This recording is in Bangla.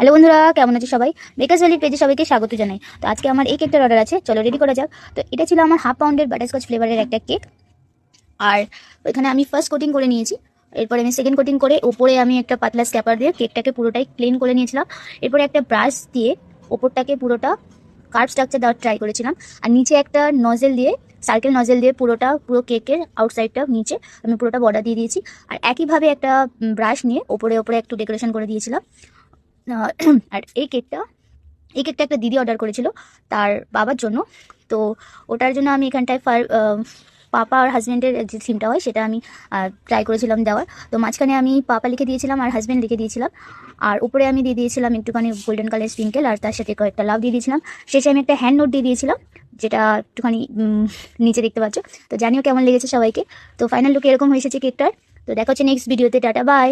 হ্যালো বন্ধুরা, কেমন আছো সবাই? বেকারস ভ্যালি পেজে সবাইকে স্বাগত জানাই। তো আজকে আমার এই কেকটার অর্ডার আছে, চলো রেডি করা যাক। তো এটা ছিল আমার হাফ পাউন্ডের বাটারস্কচ ফ্লেভারের একটা কেক। আর ওইখানে আমি ফার্স্ট কোটিং করে নিয়েছি, এরপরে আমি সেকেন্ড কোটিং করে ওপরে আমি একটা পাতলা স্ক্যাপার দিয়ে কেকটাকে পুরোটাই ক্লিন করে নিয়েছিলাম। এরপরে একটা ব্রাশ দিয়ে ওপরটাকে পুরোটা কার্ভ স্ট্রাকচার দেওয়ার ট্রাই করেছিলাম। আর নিচে একটা নজেল দিয়ে, সার্কেল নজেল দিয়ে পুরো কেকের আউটসাইডটা নিচে আমি পুরোটা বর্ডার দিয়ে দিয়েছি। আর একইভাবে একটা ব্রাশ নিয়ে ওপরে ওপরে একটু ডেকোরেশন করে দিয়েছিলাম। আর এই কেকটা একটা দিদি অর্ডার করেছিল তার বাবার জন্য। তো ওটার জন্য আমি এখানটায় পাপা আর হাজব্যান্ডের যে থিমটা হয় সেটা আমি ট্রাই করেছিলাম দেওয়ার। তো মাঝখানে আমি পাপা লিখে দিয়েছিলাম আর হাজব্যান্ড লিখে দিয়েছিলাম। আর উপরে আমি দিয়ে দিয়েছিলাম একটুখানি গোল্ডেন কালার স্প্রিঙ্কেল, আর তার সাথে কয়েকটা লাভ দিয়ে দিয়েছিলাম। শেষে আমি একটা হ্যান্ড নোট দিয়ে দিয়েছিলাম, যেটা একটুখানি নিচে দেখতে পাচ্ছ। তো জানিও কেমন লেগেছে সবাইকে। তো ফাইনাল লুক এরকম হয়েছে কেকটার। তো দেখা হচ্ছে নেক্সট ভিডিওতে। Tata, by.